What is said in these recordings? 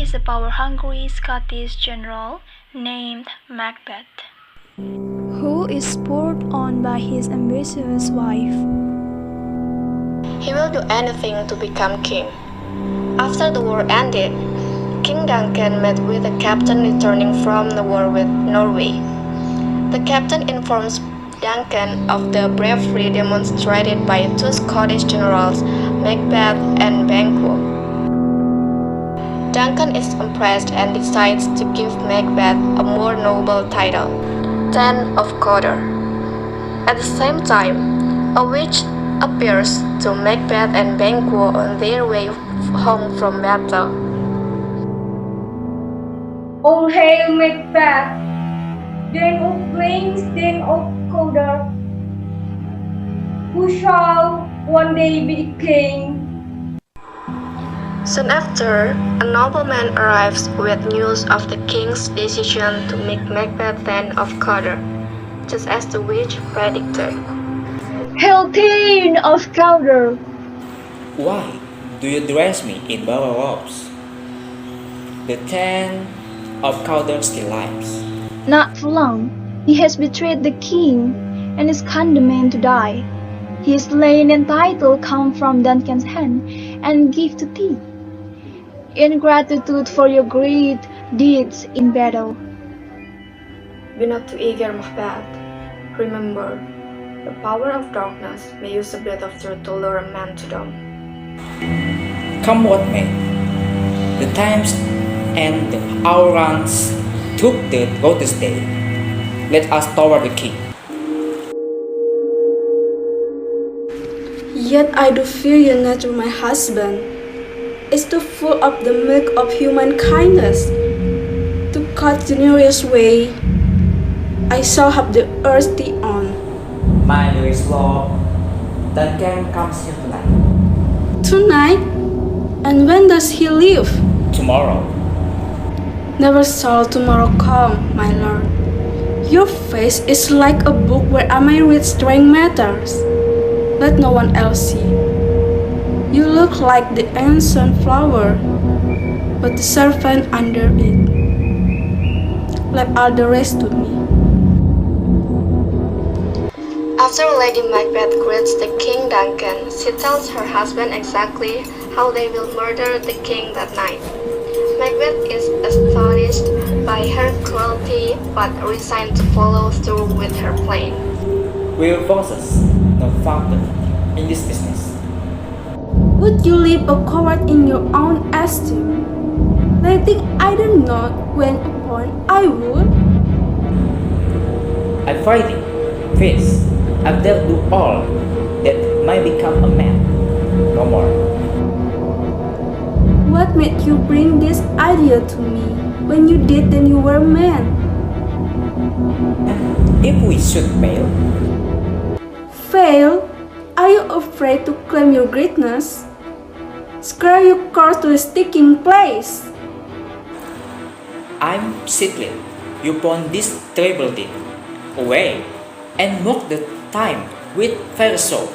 is a power-hungry Scottish general named Machbeth, who is spurred on by his ambitious wife. He will do anything to become king. After the war ended, King Duncan met with a captain returning from the war with Norway. The captain informs Duncan of the bravery demonstrated by two Scottish generals, Machbeth and Banquo. Duncan is impressed and decides to give Machbeth a more noble title, Thane of Cawdor. At the same time, a witch appears to Machbeth and Banquo on their way home from battle. All hail Machbeth, Thane of Flames, Thane of Cawdor, who shall one day be king. Soon after, a nobleman arrives with news of the king's decision to make Machbeth Thane of Cawdor, just as the witch predicted. Hail Thane of Cawdor! Why do you dress me in battle robes? The Thane of Cawdor still lives. Not for long. He has betrayed the king and is condemned to die. His slain and title come from Duncan's hand and give to thee, in gratitude for your great deeds in battle. Be not too eager, Machbeth. Remember, the power of darkness may use a bit of truth to lure a man to them. Come what may, the times and the hours took the latest day. Let us toward the king. Yet I do fear your nature, my husband, is too full of the milk of human kindness. To cut generous way, I shall have the earth tea on. My dearest lord, Duncan comes here tonight. Tonight? And when does he leave? Tomorrow. Never shall tomorrow come, my lord. Your face is like a book where I may read strange matters. Let no one else see. You look like the ancient flower, but the serpent under it. Let all the rest to me. After Lady Machbeth greets the King Duncan, she tells her husband exactly how they will murder the king that night. Machbeth is astonished by her cruelty but resigned to follow through with her plan. We will forces no further in this business. Would you leave a coward in your own esteem, letting either not when upon I would? I fighting, face, I will do all that might become a man, no more. What made you bring this idea to me? When you did, then you were a man. And if we should fail? Fail? Are you afraid to claim your greatness? Scare your course to a sticking place. I'm settling upon this terrible deed, away, and mock the time with fair soul.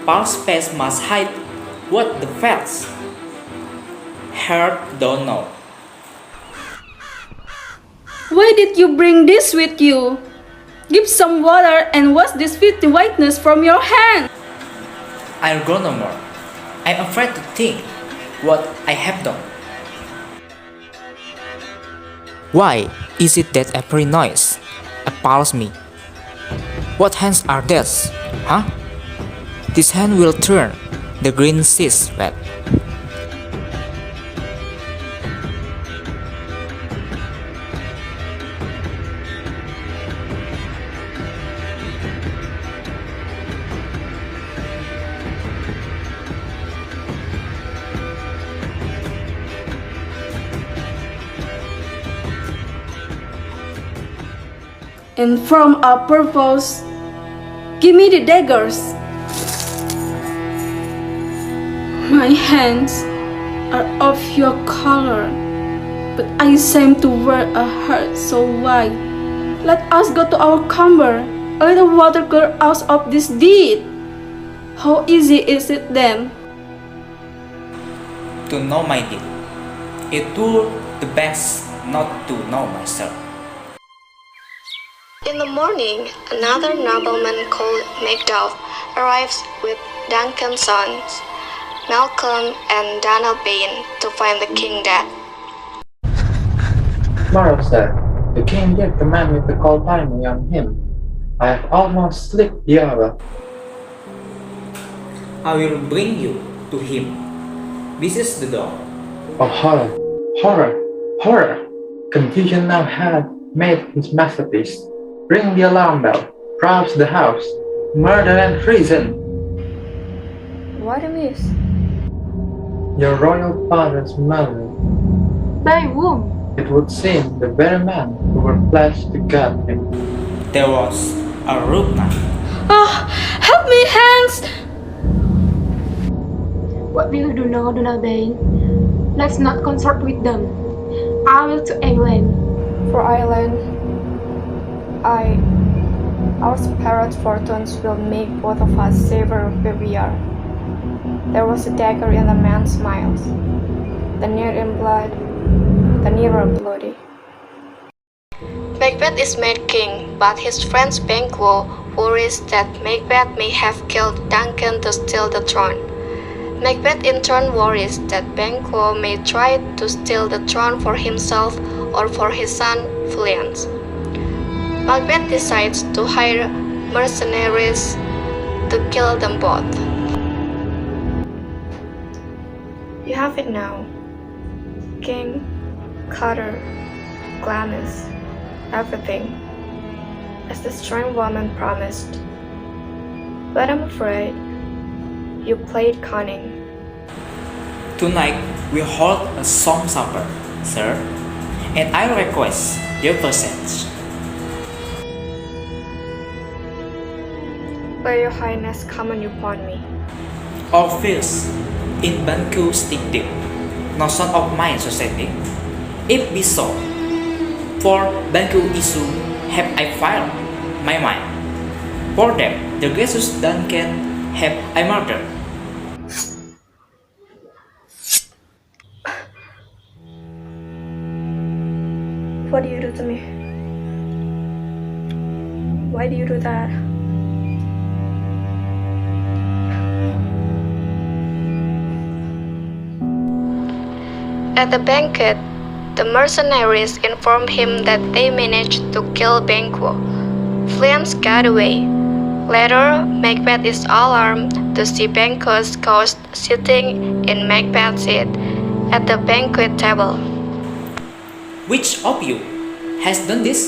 Pulse face must hide what the facts heart don't know. Why did you bring this with you? Give some water and wash this filthy whiteness from your hand. I'll go no more. I'm afraid to think what I have done. Why is it that every noise appalls me? What hands are these, huh? This hand will turn the green seas red. And from our purpose, give me the daggers. My hands are of your color, but I seem to wear a heart so white. Let us go to our chamber, a little water clear out of this deed. How easy is it then? To know my deed, It were the best not to know myself. In the morning, another nobleman called Macduff arrives with Duncan's sons, Malcolm and Donald Bain, to find the king dead. Tomorrow, sir, the king did command me to call timely on him. I have almost slipped the hour. I will bring you to him. This is the door. Oh, horror! Horror! Horror! Confusion now had made his masterpiece. Ring the alarm bell. Rouse the house. Murder and treason! What amiss? Your royal father's murder. By whom? It would seem the very man who were pledged to guard him. There was a Rupna. Oh, help me, Hans! What will you do now, Donald Bain? Let's not consort with them. I will to England. For Ireland, our separate fortunes will make both of us safer where we are. There was a dagger in the man's mouth, the near in blood, the nearer bloody. Macbeth is made king, but his friend Banquo worries that Macbeth may have killed Duncan to steal the throne. Macbeth in turn worries that Banquo may try to steal the throne for himself or for his son Fleance. Macbeth decides to hire mercenaries to kill them both. You have it now. King, Cutter, Glamis, everything, as the strong woman promised. But I'm afraid you played cunning. Tonight we hold a solemn supper, sir, and I request your presence. May your highness command upon me. All fears in Banquo stick deep, no son of mine society. If be so, for Banquo issue have I filed my mind. For them, the gracious Duncan have I murdered. What do you do to me? Why do you do that? At the banquet, the mercenaries informed him that they managed to kill Banquo. Fleance got away. Later, Macbeth is alarmed to see Banquo's ghost sitting in Macbeth's seat at the banquet table. Which of you has done this?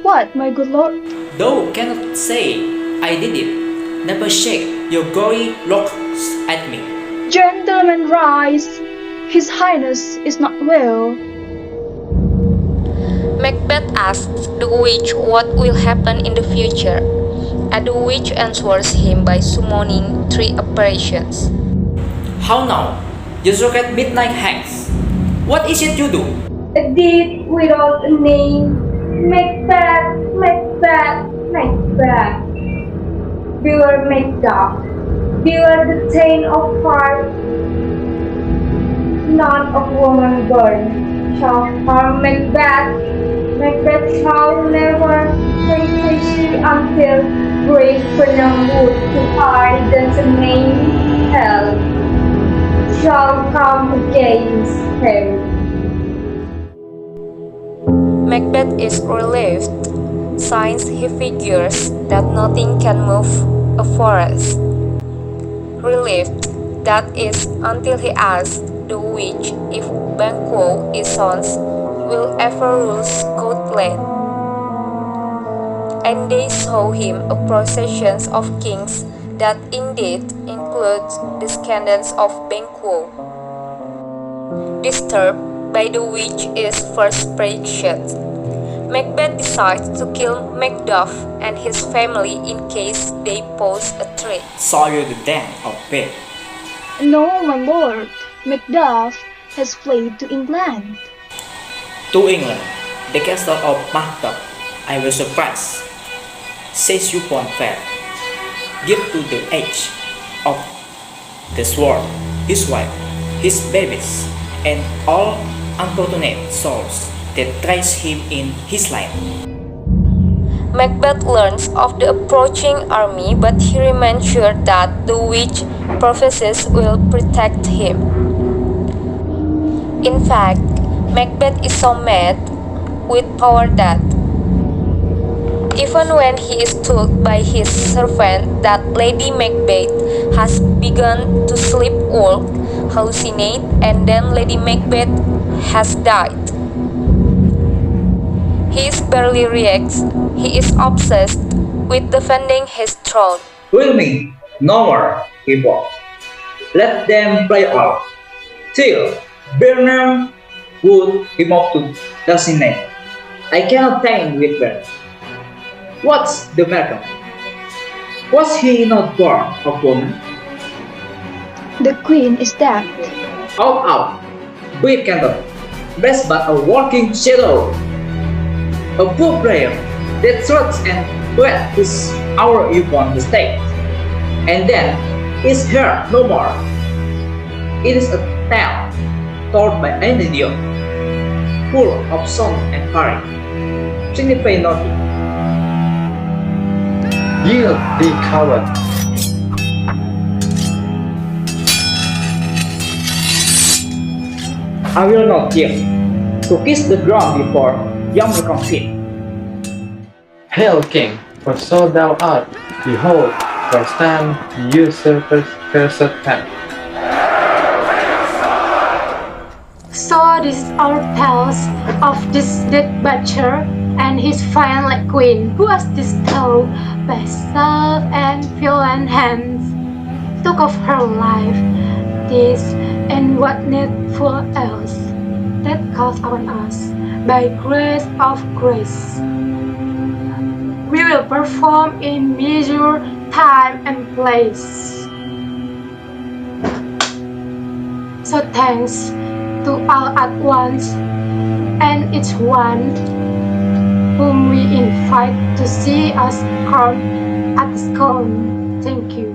What, my good lord? Thou cannot say I did it. Never shake your gory locks at me. Gentlemen, rise. His Highness is not well. Macbeth asks the witch what will happen in the future, and the witch answers him by summoning 3 apparitions. How now? You socket midnight hangs. What is it you do? A deed without a name. Macbeth, Macbeth, Macbeth. Beware Macduff. Beware the taint of heart. None of woman born shall harm Macbeth. Macbeth shall never take until great Pernambuco to hide the name hell shall come against him. Macbeth is relieved, since he figures that nothing can move a forest. Relieved, that is, until he asks the witch if Banquo, his sons, will ever rule Scotland. And they show him a procession of kings that indeed includes the descendants of Banquo. Disturbed by the witch's first prediction, Macbeth decides to kill Macduff and his family in case they pose a threat. Saw you the den of bed. No, my lord. Macduff has fled to England. To England, the castle of Machbeth, I will surprise. Says you upon fair. Give to the edge of the sword his wife, his babies, and all unfortunate souls that trace him in his line. Machbeth learns of the approaching army, but he remains sure that the witch prophecies will protect him. In fact, Machbeth is so mad with power that even when he is told by his servant that Lady Machbeth has begun to sleepwalk, hallucinate, and then Lady Machbeth has died, he barely reacts. He is obsessed with defending his throne. Wilming, no more, he vowed. Let them play out, till Bernard would him up to designate. I cannot tame with Bernard. What's the matter? Was he not born of woman? The queen is dead. Out, quick candle. Best but a walking shadow. A poor player that threats and wet is our upon the stage, and then is heard no more. It is a tale told by an idiot, full of song and fury, signify nothing. Yield, the coward. I will not yield. To kiss the ground before young compete. Hail, King, for so thou art. Behold, where stand the usurper's cursed hand. So this is our tales of this dead butcher and his final queen, who was bestowed by soft and violent hands, took of her life, this and what needful else, that calls upon us by grace of grace. We will perform in measure, time, and place. So thanks to all at once, and each one whom we invite to see us crowned at the throne. Thank you.